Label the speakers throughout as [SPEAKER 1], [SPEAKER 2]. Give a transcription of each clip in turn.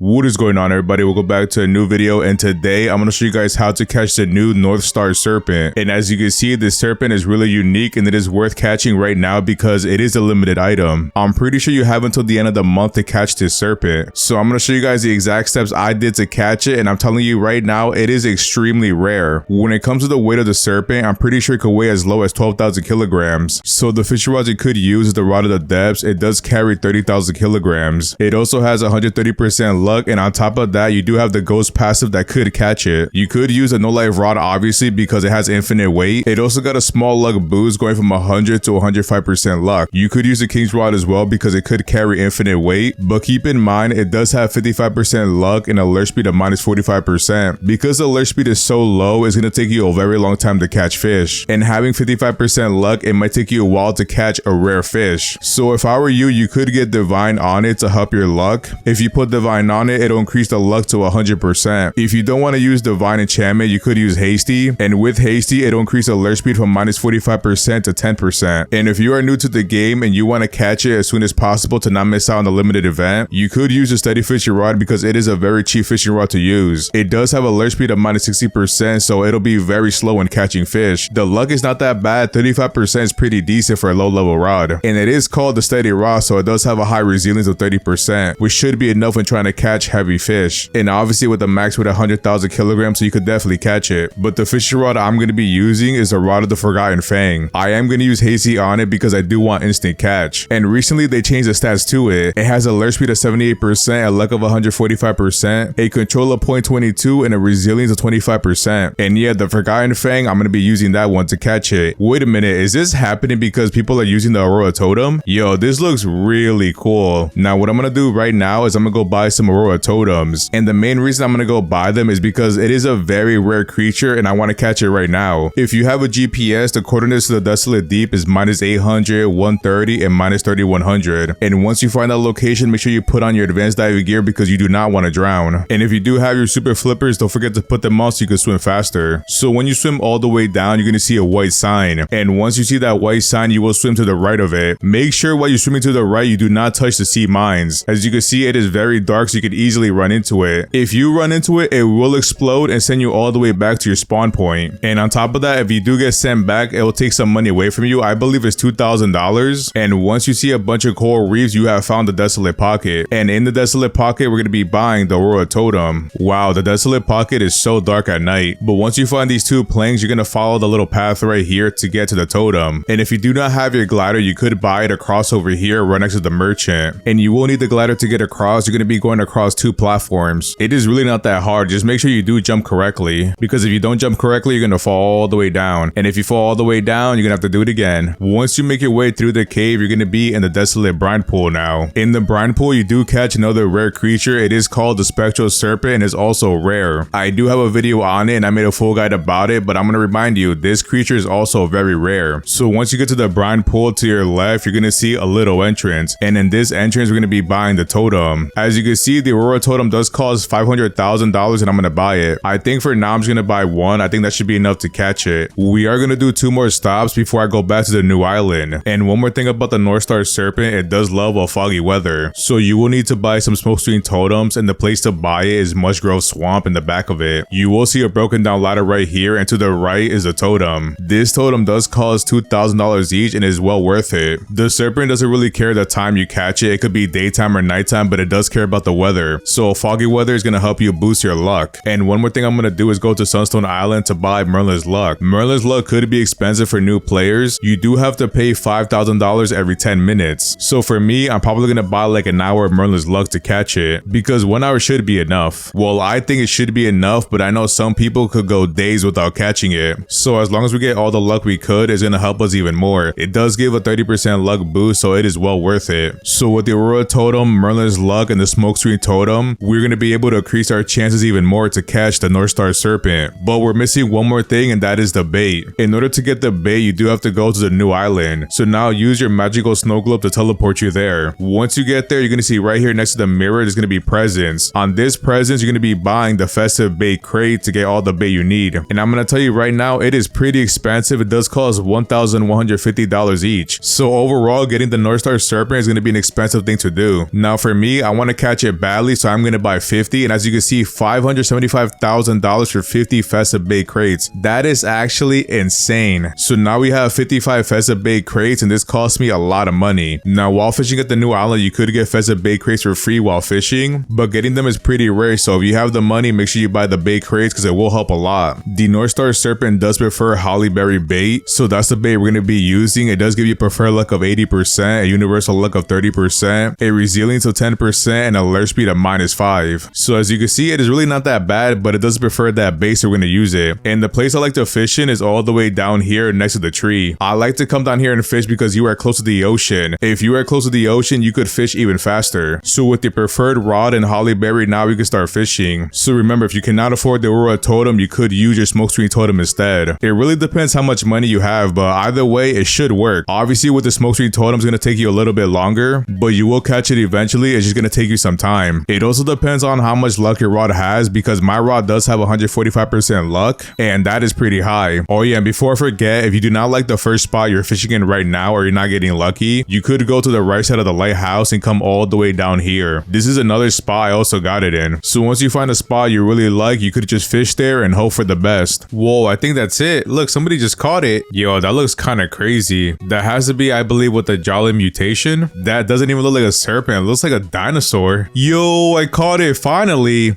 [SPEAKER 1] What is going on, everybody? Welcome back to a new video, and today I'm going to show you guys how to catch the new Northstar Serpent. And as you can see, this serpent is really unique and it is worth catching right now because it is a limited item. I'm pretty sure you have until the end of the month to catch this serpent. So I'm going to show you guys the exact steps I did to catch it, and I'm telling you right now, it is extremely rare. When it comes to the weight of the serpent, I'm pretty sure it could weigh as low as 12,000 kilograms. So the fishing rods you could use is the rod of the depths. It does carry 30,000 kilograms. It also has 130% luck, and on top of that, you do have the ghost passive that could catch it. You could use a no life rod obviously because it has infinite weight. It also got a small luck boost going from 100 to 105% luck. You could use a king's rod as well because it could carry infinite weight, but keep in mind it does have 55% luck and alert speed of minus 45%. Because the alert speed is so low, it's going to take you a very long time to catch fish, and having 55% luck, it might take you a while to catch a rare fish. So if I were you, you could get divine on it to help your luck. If you put divine on it, it'll increase the luck to 100%. If you don't want to use divine enchantment, you could use hasty, and with hasty, it'll increase alert speed from minus 45% to 10%. And if you are new to the game and you want to catch it as soon as possible to not miss out on the limited event, you could use a steady fishing rod because it is a very cheap fishing rod to use. It does have alert speed of minus 60%, so it'll be very slow in catching fish. The luck is not that bad. 35% is pretty decent for a low level rod, and it is called the steady rod, so it does have a high resilience of 30%, which should be enough when trying to catch heavy fish. And obviously with a max with 100,000 kilograms, so you could definitely catch it. But the fishing rod I'm going to be using is the rod of the Forgotten Fang. I am going to use hasty on it because I do want instant catch, and recently they changed the stats to it. It has a alert speed of 78%, a luck of 145%, a control of 0.22, and a resilience of 25%. And yeah, the Forgotten Fang, I'm going to be using that one to catch it. Wait a minute, is this happening because people are using the Aurora totem? Yo, this looks really cool. Now what I'm going to do right now is I'm going to go buy some Aurora totems, and the main reason I'm going to go buy them is because it is a very rare creature and I want to catch it right now. If you have a GPS, the coordinates to the desolate deep is minus 800, 130, and minus 3100. And once you find that location, make sure you put on your advanced diving gear because you do not want to drown. And if you do have your super flippers, don't forget to put them on so you can swim faster. So when you swim all the way down, you're going to see a white sign, and once you see that white sign, you will swim to the right of it. Make sure while you're swimming to the right, you do not touch the sea mines. As you can see, it is very dark, so you could easily run into it. If you run into it, it will explode and send you all the way back to your spawn point. And on top of that, if you do get sent back, it will take some money away from you. I believe it's $2,000. And once you see a bunch of coral reefs, you have found the desolate pocket. And in the desolate pocket, we're going to be buying the Aurora totem. Wow, the desolate pocket is so dark at night. But once you find these two planks, you're going to follow the little path right here to get to the totem. And if you do not have your glider, you could buy it across over here right next to the merchant. And you will need the glider to get across. You're going to be going across two platforms. It is really not that hard. Just make sure you do jump correctly, because if you don't jump correctly, you're going to fall all the way down. And if you fall all the way down, you're going to have to do it again. Once you make your way through the cave, you're going to be in the desolate brine pool now. In the brine pool, you do catch another rare creature. It is called the spectral serpent and is also rare. I do have a video on it and I made a full guide about it, but I'm going to remind you, this creature is also very rare. So once you get to the brine pool to your left, you're going to see a little entrance, and in this entrance, we're going to be buying the totem. As you can see, the Aurora totem does cost $500,000 and I'm going to buy it. I think for now I'm just going to buy one. I think that should be enough to catch it. We are going to do 2 more stops before I go back to the new island. And one more thing about the Northstar Serpent, it does love a foggy weather. So you will need to buy some smokescreen totems, and the place to buy it is Mushgrove Swamp in the back of it. You will see a broken down ladder right here, and to the right is a totem. This totem does cost $2,000 each and is well worth it. The serpent doesn't really care the time you catch it. It could be daytime or nighttime, but it does care about the weather. So foggy weather is going to help you boost your luck. And one more thing I'm going to do is go to Sunstone Island to buy Merlin's luck. Merlin's luck could be expensive for new players. You do have to pay $5,000 every 10 minutes. So for me, I'm probably going to buy like an hour of Merlin's luck to catch it, because 1 hour should be enough. Well, I think it should be enough, but I know some people could go days without catching it. So as long as we get all the luck we could, it's going to help us even more. It does give a 30% luck boost, so it is well worth it. So with the Aurora totem, Merlin's luck, and the smokescreen totem, we're going to be able to increase our chances even more to catch the Northstar Serpent. But we're missing one more thing, and that is the bait. In order to get the bait, you do have to go to the new island. So now use your magical snow globe to teleport you there. Once you get there, you're going to see right here next to the mirror, there's going to be presents. On this presents, you're going to be buying the festive bait crate to get all the bait you need. And I'm going to tell you right now, it is pretty expensive. It does cost $1,150 each. So overall, getting the Northstar Serpent is going to be an expensive thing to do. Now for me, I want to catch it back badly, so I'm gonna buy 50. And as you can see, $575,000 for 50 pheasant bait crates. That is actually insane. So now we have 55 pheasant bait crates, and this cost me a lot of money. Now, while fishing at the new island, you could get pheasant bait crates for free while fishing, but getting them is pretty rare. So if you have the money, make sure you buy the bait crates because it will help a lot. The Northstar Serpent does prefer hollyberry bait, so that's the bait we're gonna be using. It does give you preferred luck of 80%, a universal luck of 30%, a resilience of 10%, and an alert speed of -5. So as you can see, it is really not that bad, but it does prefer that bait, so we're gonna use it. And the place I like to fish in is all the way down here next to the tree. I like to come down here and fish because you are close to the ocean. If you are close to the ocean, you could fish even faster. So with the preferred rod and hollyberry, now we can start fishing. So remember, if you cannot afford the aurora totem, you could use your smoke screen totem instead. It really depends how much money you have, but either way, it should work. Obviously, with the smoke screen totem, it's gonna take you a little bit longer, but you will catch it eventually. It's just gonna take you some time. It also depends on how much luck your rod has, because my rod does have 145% luck, and that is pretty high. Oh yeah, and before I forget, if you do not like the first spot you're fishing in right now, or you're not getting lucky, you could go to the right side of the lighthouse and come all the way down here. This is another spot I also got it in. So once you find a spot you really like, you could just fish there and hope for the best. Whoa, I think that's it. Look, somebody just caught it. Yo, that looks kind of crazy. That has to be, I believe, with the jolly mutation. That doesn't even look like a serpent. It looks like a dinosaur. Yo, I caught it finally.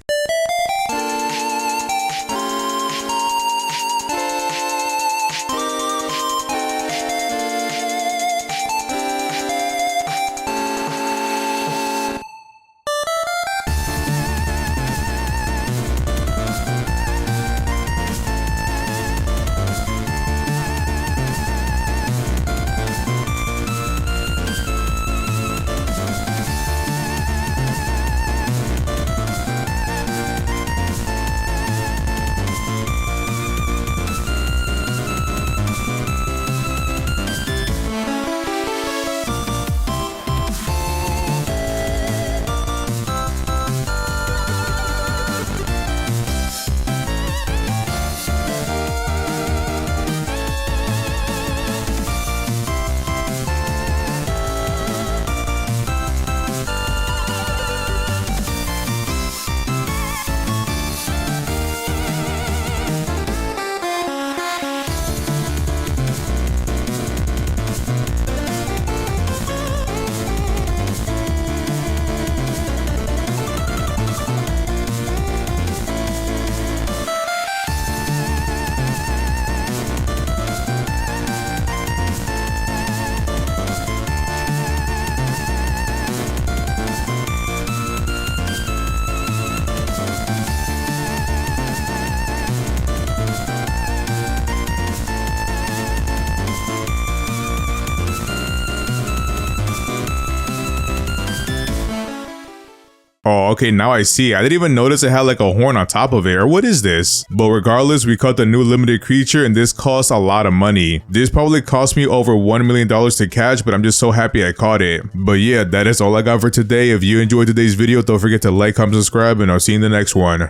[SPEAKER 1] Oh, okay, now I see. I didn't even notice it had like a horn on top of it, or what is this? But regardless, we caught the new limited creature, and this cost a lot of money. This probably cost me over $1 million to catch, but I'm just so happy I caught it. But yeah, that is all I got for today. If you enjoyed today's video, don't forget to like, comment, subscribe, and I'll see you in the next one.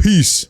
[SPEAKER 1] Peace.